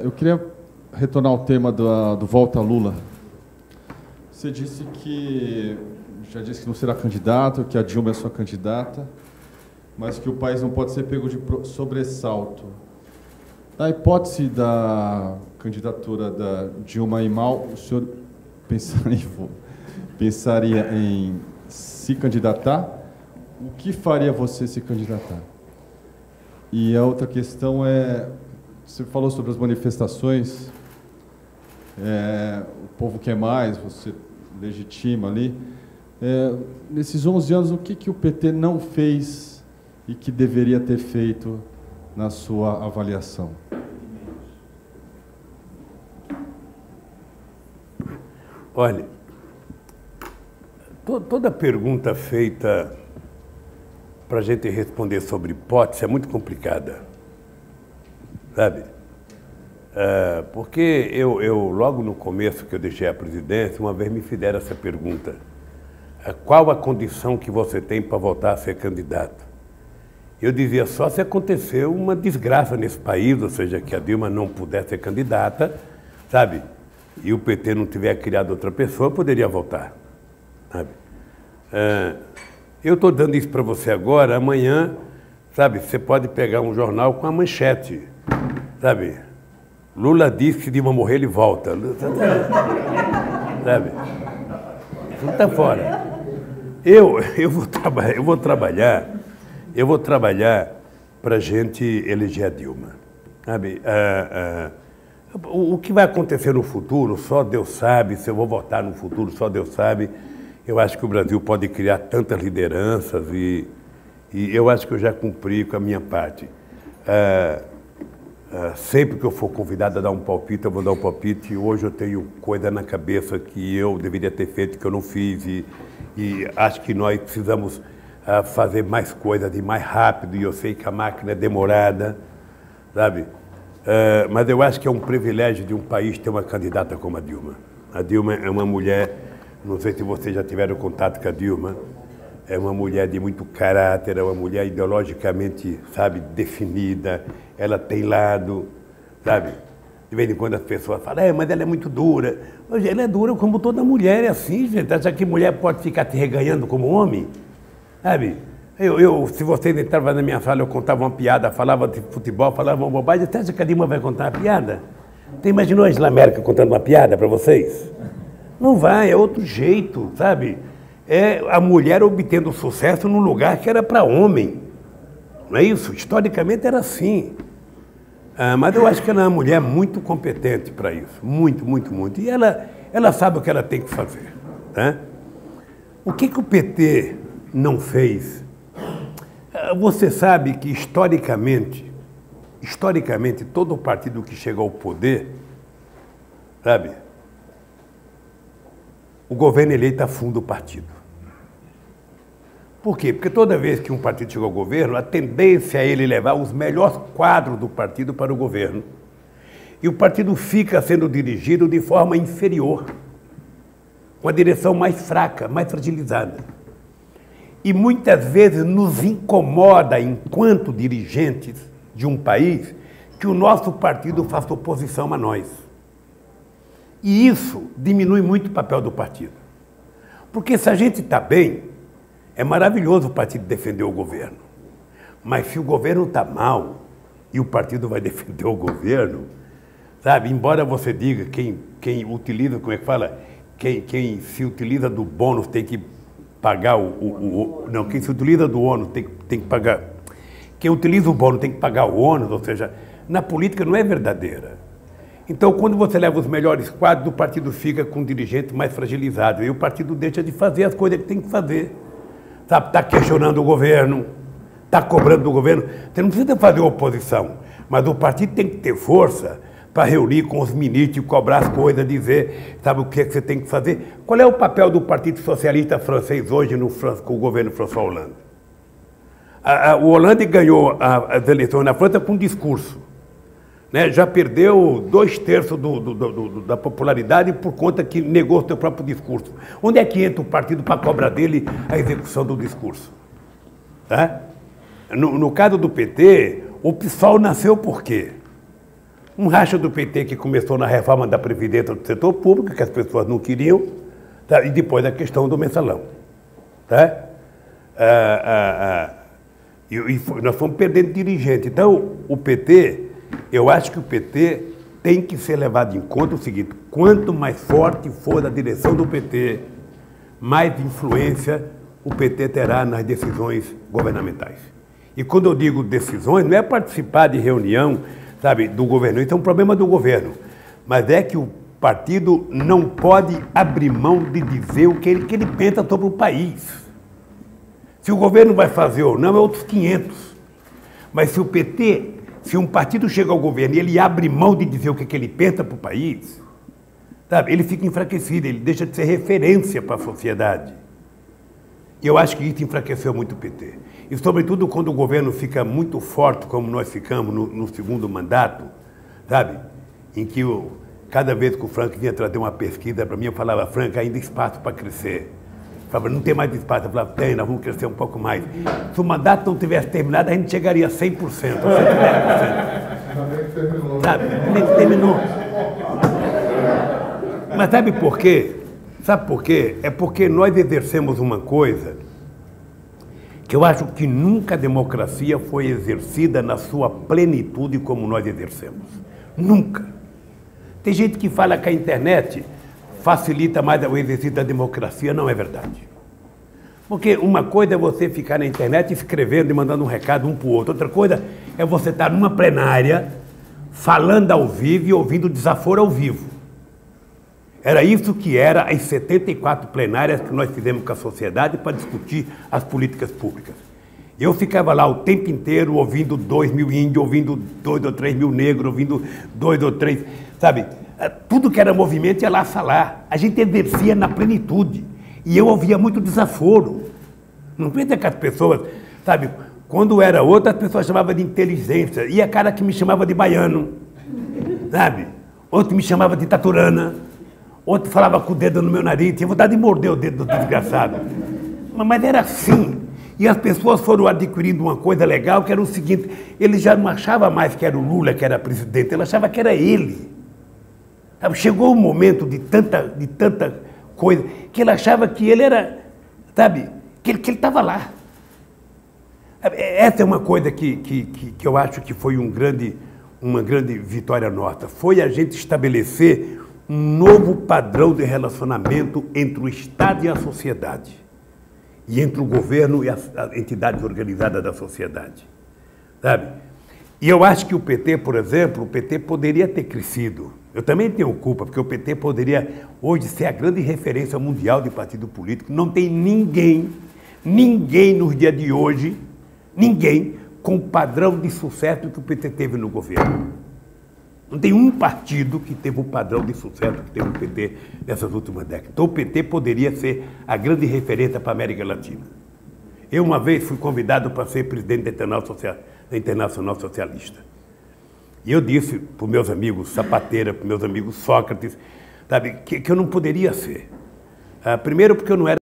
Eu queria retornar ao tema do Volta Lula. Você disse que, já disse que não será candidato, que a Dilma é sua candidata, mas que o país não pode ser pego de sobressalto. Na hipótese da candidatura da Dilma Imal, o senhor pensaria em se candidatar? O que faria você se candidatar? E a outra questão é, você falou sobre as manifestações, o povo quer mais, você legitima ali. Nesses 11 anos, o que o PT não fez e que deveria ter feito na sua avaliação? Olha, toda pergunta feita para a gente responder sobre hipótese é muito complicada, sabe? Porque eu, logo no começo que eu deixei a presidência, uma vez me fizeram essa pergunta: qual a condição que você tem para voltar a ser candidato? Eu dizia, só se aconteceu uma desgraça nesse país, ou seja, que a Dilma não pudesse ser candidata, sabe? E o PT não tiver criado outra pessoa, eu poderia voltar, sabe? Eu estou dando isso para você agora, amanhã, sabe, você pode pegar um jornal com a manchete, sabe? Lula disse que Dilma morrer, ele volta. Sabe? Isso não está fora. Eu vou trabalhar para a gente eleger a Dilma, sabe? O que vai acontecer no futuro, só Deus sabe. Se eu vou votar no futuro, só Deus sabe. Eu acho que o Brasil pode criar tantas lideranças e eu acho que eu já cumpri com a minha parte. Sempre que eu for convidado a dar um palpite, eu vou dar um palpite. Hoje eu tenho coisa na cabeça que eu deveria ter feito, que eu não fiz. E acho que nós precisamos fazer mais coisas e mais rápido. E eu sei que a máquina é demorada, sabe? Mas eu acho que é um privilégio de um país ter uma candidata como a Dilma. A Dilma é uma mulher, não sei se vocês já tiveram contato com a Dilma, é uma mulher de muito caráter, é uma mulher ideologicamente, sabe, definida, ela tem lado, sabe? De vez em quando as pessoas falam, mas ela é muito dura. Hoje ela é dura como toda mulher, é assim, gente. Acha que mulher pode ficar te reganhando como homem? Sabe? Se vocês entravam na minha sala, eu contava uma piada, falava de futebol, falava uma bobagem, você acha que a Dilma vai contar uma piada? Você imaginou a Angela Merkel contando uma piada para vocês? Não vai, é outro jeito, sabe? É a mulher obtendo sucesso num lugar que era para homem. Não é isso? Historicamente era assim. Mas eu acho que ela é uma mulher muito competente para isso. Muito, muito, muito. E ela sabe o que ela tem que fazer. Né? O que o PT não fez? Você sabe que historicamente, todo partido que chega ao poder, sabe? O governo eleito afunda o partido. Por quê? Porque toda vez que um partido chega ao governo, a tendência é ele levar os melhores quadros do partido para o governo. E o partido fica sendo dirigido de forma inferior, com a direção mais fraca, mais fragilizada. E muitas vezes nos incomoda, enquanto dirigentes de um país, que o nosso partido faça oposição a nós. E isso diminui muito o papel do partido. Porque se a gente está bem, é maravilhoso o partido defender o governo. Mas se o governo está mal e o partido vai defender o governo, sabe? Embora você diga quem utiliza, como é que fala? Quem se utiliza do bônus tem que pagar não, quem se utiliza do ônus tem que pagar. Quem utiliza o bônus tem que pagar o ônus, ou seja, na política não é verdadeira. Então, quando você leva os melhores quadros, o partido fica com um dirigente mais fragilizado. E o partido deixa de fazer as coisas que tem que fazer. Sabe, está questionando o governo, está cobrando do governo. Você não precisa fazer oposição, mas o partido tem que ter força para reunir com os ministros, cobrar as coisas, dizer, sabe o que você tem que fazer. Qual é o papel do Partido Socialista francês hoje com o governo François Hollande? O Hollande ganhou as eleições na França com um discurso. Né? Já perdeu 2/3 da popularidade por conta que negou o seu próprio discurso. Onde é que entra o partido para cobrar dele a execução do discurso? Tá? No caso do PT, o PSOL nasceu por quê? Um racha do PT que começou na reforma da Previdência do setor público, que as pessoas não queriam, tá? E depois a questão do mensalão. Tá? Nós fomos perdendo dirigente. Então, o PT, eu acho que o PT tem que ser levado em conta o seguinte: quanto mais forte for a direção do PT, mais influência o PT terá nas decisões governamentais. E quando eu digo decisões, não é participar de reunião, sabe, do governo. Isso é um problema do governo. Mas é que o partido não pode abrir mão de dizer o que ele pensa sobre o país. Se o governo vai fazer ou não, é outros 500. Mas se o PT, se um partido chega ao governo e ele abre mão de dizer o que ele pensa para o país, sabe, ele fica enfraquecido, ele deixa de ser referência para a sociedade. E eu acho que isso enfraqueceu muito o PT. E, sobretudo, quando o governo fica muito forte, como nós ficamos no segundo mandato, sabe, em que cada vez que o Frank vinha trazer uma pesquisa para mim, eu falava: Frank, ainda há espaço para crescer. Eu falava: não tem mais espaço. Eu falava: tem, nós vamos crescer um pouco mais. Se o mandato não tivesse terminado, a gente chegaria a 100%, a 110%. Sabe? Nem terminou. Mas sabe por quê? Sabe por quê? É porque nós exercemos uma coisa que eu acho que nunca a democracia foi exercida na sua plenitude como nós exercemos. Nunca. Tem gente que fala que a internet facilita mais o exercício da democracia. Não é verdade. Porque uma coisa é você ficar na internet escrevendo e mandando um recado um para o outro. Outra coisa é você estar numa plenária falando ao vivo e ouvindo desaforo ao vivo. Era isso que era as 74 plenárias que nós fizemos com a sociedade para discutir as políticas públicas. Eu ficava lá o tempo inteiro ouvindo 2.000 índios, ouvindo 2 ou 3 mil negros, ouvindo 2 ou 3, sabe? Tudo que era movimento ia lá falar. A gente exercia na plenitude. E eu ouvia muito desaforo. Não pensa que as pessoas, sabe? Quando era outra, as pessoas chamavam de inteligência. E a cara que me chamava de baiano, sabe? Outro me chamava de taturana. Outro falava com o dedo no meu nariz, tinha vontade de morder o dedo do desgraçado. Mas era assim. E as pessoas foram adquirindo uma coisa legal, que era o seguinte: ele já não achava mais que era o Lula que era presidente, ele achava que era ele. Chegou um momento de tanta coisa, que ele achava que ele era, sabe, que ele estava lá. Essa é uma coisa que eu acho que foi uma grande vitória nossa. Foi a gente estabelecer um novo padrão de relacionamento entre o Estado e a sociedade, e entre o governo e as entidades organizadas da sociedade, sabe? E eu acho que o PT, por exemplo, o PT poderia ter crescido. Eu também tenho culpa, porque o PT poderia hoje ser a grande referência mundial de partido político. Não tem ninguém nos dias de hoje, ninguém com o padrão de sucesso que o PT teve no governo. Não tem um partido que teve o padrão de sucesso que teve o PT nessas últimas décadas. Então o PT poderia ser a grande referência para a América Latina. Eu uma vez fui convidado para ser presidente da Internacional Socialista. E eu disse para os meus amigos Sapateira, para os meus amigos Sócrates, sabe, que eu não poderia ser. Primeiro porque eu não era